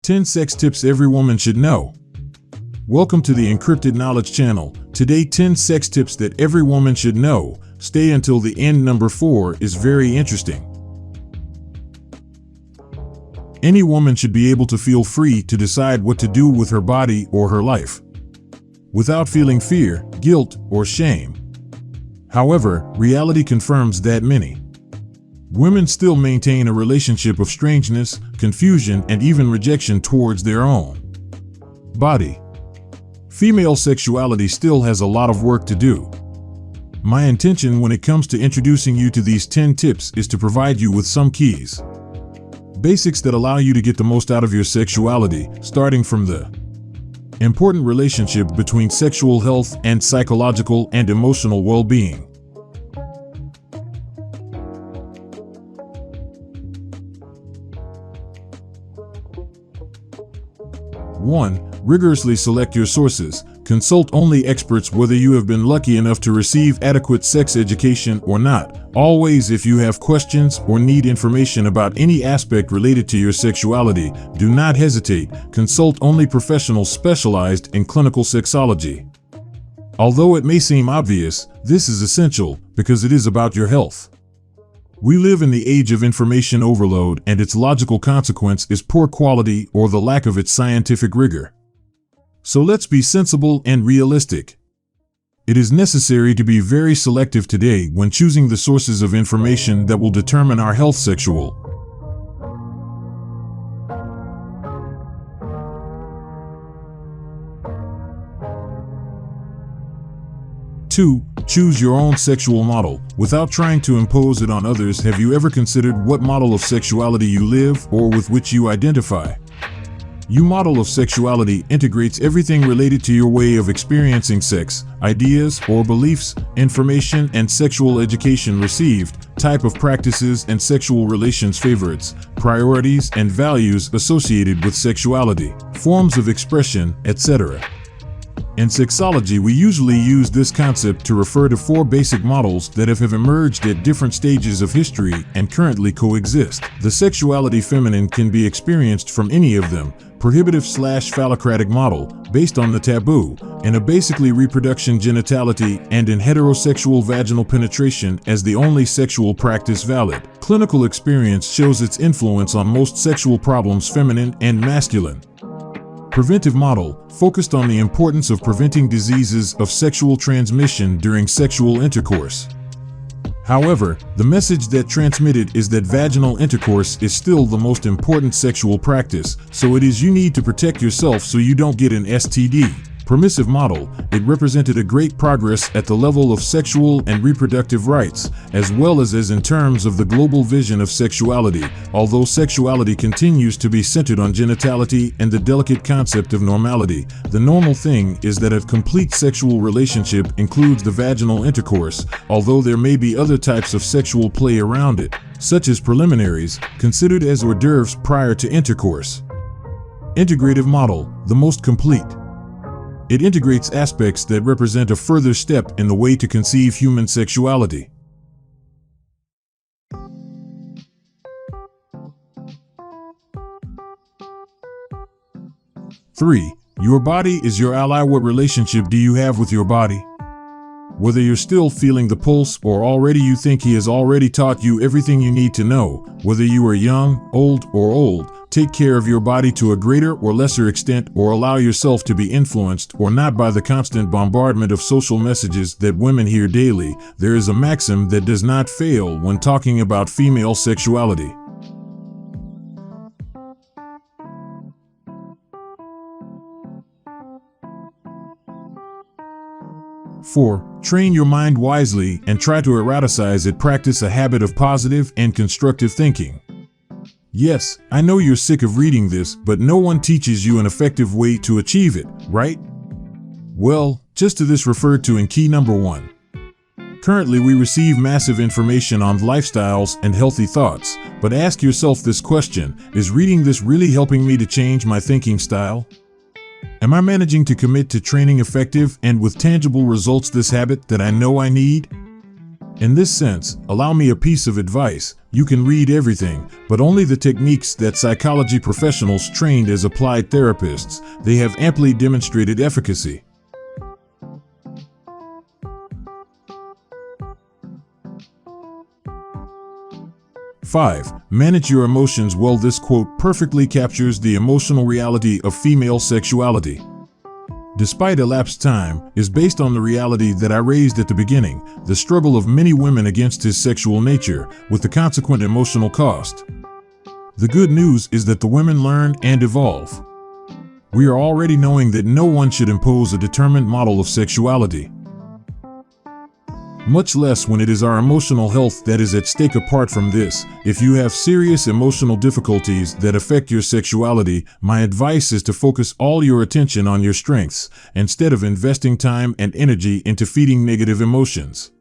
10 sex tips every woman should know. Welcome to the Encrypted Knowledge channel. Today, 10 sex tips that every woman should know. Stay until the end. Number 4 is very interesting. Any woman should be able to feel free to decide what to do with her body or her life, without feeling fear, guilt, or shame. However, reality confirms that many women still maintain a relationship of strangeness, confusion, and even rejection towards their own body. Female sexuality still has a lot of work to do. My intention when it comes to introducing you to these 10 tips is to provide you with some keys, basics that allow you to get the most out of your sexuality, starting from the important relationship between sexual health and psychological and emotional well-being. One, rigorously select your sources. Consult only experts whether you have been lucky enough to receive adequate sex education or not. Always, if you have questions or need information about any aspect related to your sexuality, do not hesitate. Consult only professionals specialized in clinical sexology. Although it may seem obvious, this is essential because it is about your health. We live in the age of information overload, and its logical consequence is poor quality or the lack of its scientific rigor. So let's be sensible and realistic. It is necessary to be very selective today when choosing the sources of information that will determine our health. Sexual. 2. Choose your own sexual model. Without trying to impose it on others, have you ever considered what model of sexuality you live or with which you identify? Your model of sexuality integrates everything related to your way of experiencing sex, ideas or beliefs, information and sexual education received, type of practices and sexual relations favorites, priorities and values associated with sexuality, forms of expression, etc. In sexology, we usually use this concept to refer to 4 basic models that have emerged at different stages of history and currently coexist. The sexuality feminine can be experienced from any of them: prohibitive/phallocratic model, based on the taboo, in a basically reproduction genitality, and in heterosexual vaginal penetration as the only sexual practice valid. Clinical experience shows its influence on most sexual problems, feminine and masculine. Preventive model, focused on the importance of preventing diseases of sexual transmission during sexual intercourse. However, the message that transmitted is that vaginal intercourse is still the most important sexual practice, so it is you need to protect yourself so you don't get an STD. Permissive model, it represented a great progress at the level of sexual and reproductive rights, as well as in terms of the global vision of sexuality, although sexuality continues to be centered on genitality and the delicate concept of normality. The normal thing is that a complete sexual relationship includes the vaginal intercourse, although there may be other types of sexual play around it, such as preliminaries, considered as hors d'oeuvres prior to intercourse. Integrative model, the most complete. It integrates aspects that represent a further step in the way to conceive human sexuality. 3. Your body is your ally. What relationship do you have with your body? Whether you're still feeling the pulse or already you think he has already taught you everything you need to know, whether you are young, old, or old, take care of your body to a greater or lesser extent, or allow yourself to be influenced or not by the constant bombardment of social messages that women hear daily. There is a maxim that does not fail when talking about female sexuality. 4. Train your mind wisely and try to eroticize it. Practice a habit of positive and constructive thinking. Yes, I know you're sick of reading this, but no one teaches you an effective way to achieve it, right? Well, just to this referred to in key number 1. Currently, we receive massive information on lifestyles and healthy thoughts, but ask yourself this question: is reading this really helping me to change my thinking style? Am I managing to commit to training effective and with tangible results this habit that I know I need? In this sense, allow me a piece of advice. You can read everything, but only the techniques that psychology professionals trained as applied therapists. They have amply demonstrated efficacy. 5. Manage your emotions well. This quote perfectly captures the emotional reality of female sexuality. Despite elapsed time, is based on the reality that I raised at the beginning, the struggle of many women against his sexual nature, with the consequent emotional cost. The good news is that the women learn and evolve. We are already knowing that no one should impose a determined model of sexuality, much less when it is our emotional health that is at stake. Apart from this, if you have serious emotional difficulties that affect your sexuality, my advice is to focus all your attention on your strengths, instead of investing time and energy into feeding negative emotions.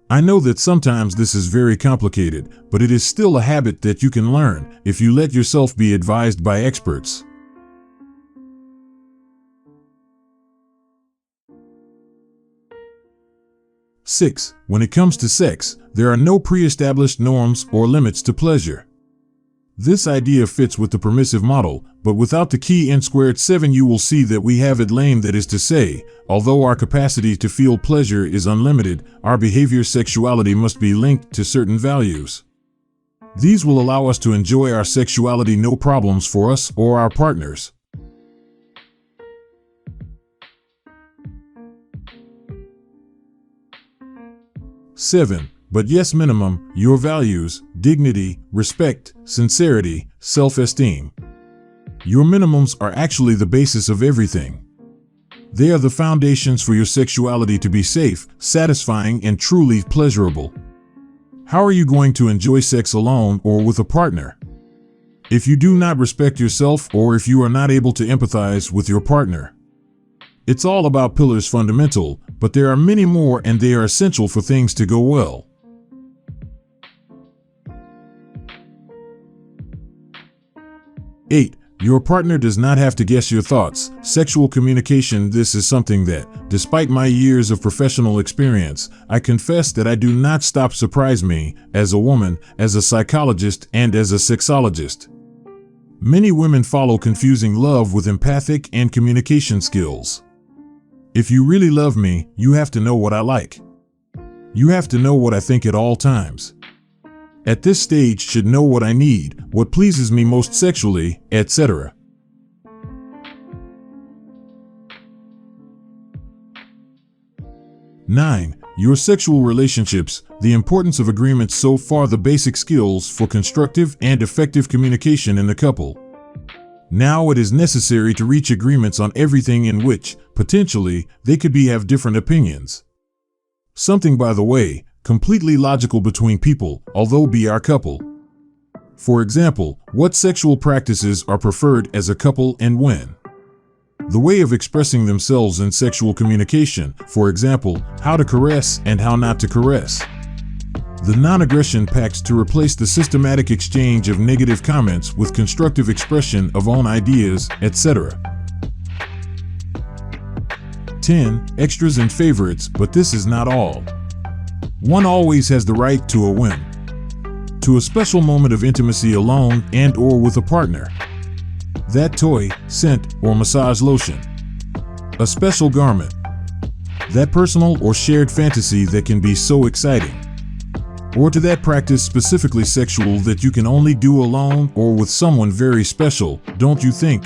I know that sometimes this is very complicated, but it is still a habit that you can learn if you let yourself be advised by experts. Six, when it comes to sex, there are no pre-established norms or limits to pleasure. This idea fits with the permissive model, but without the key N². 7, you will see that we have it lame. That is to say, although our capacity to feel pleasure is unlimited, our behavior's sexuality must be linked to certain values. These will allow us to enjoy our sexuality, no problems for us or our partners. 7. But yes, minimum, your values, dignity, respect, sincerity, self-esteem. Your minimums are actually the basis of everything. They are the foundations for your sexuality to be safe, satisfying, and truly pleasurable. How are you going to enjoy sex alone or with a partner? If you do not respect yourself, or if you are not able to empathize with your partner. It's all about pillars, fundamental, but there are many more, and they are essential for things to go well. 8. Your partner does not have to guess your thoughts. Sexual communication. This is something that, despite my years of professional experience, I confess that I do not stop surprise me, as a woman, as a psychologist, and as a sexologist. Many women follow confusing love with empathic and communication skills. If you really love me, you have to know what I like. You have to know what I think at all times. At this stage, should know what I need, what pleases me most sexually, etc. 9. Your sexual relationships. The importance of agreements. So far, the basic skills for constructive and effective communication in the couple. Now it is necessary to reach agreements on everything in which, potentially, they could have different opinions. Something, by the way, completely logical between people, although be our couple. For example, what sexual practices are preferred as a couple and when? The way of expressing themselves in sexual communication, for example, how to caress and how not to caress. The non-aggression pacts to replace the systematic exchange of negative comments with constructive expression of own ideas, etc. 10. Extras and favorites. But this is not all. One always has the right to a whim, to a special moment of intimacy alone and or with a partner. That toy, scent, or massage lotion. A special garment. That personal or shared fantasy that can be so exciting. Or to that practice specifically sexual that you can only do alone or with someone very special, don't you think?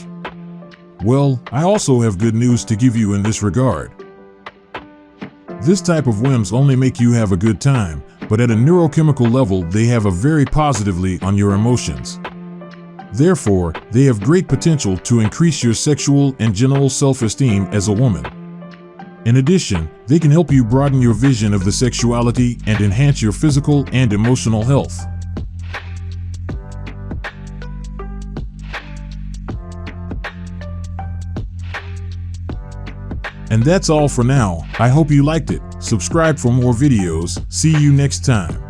Well, I also have good news to give you in this regard. This type of whims only make you have a good time, but at a neurochemical level they have a very positively on your emotions. Therefore, they have great potential to increase your sexual and general self-esteem as a woman. In addition, they can help you broaden your vision of the sexuality and enhance your physical and emotional health. And that's all for now. I hope you liked it. Subscribe for more videos. See you next time.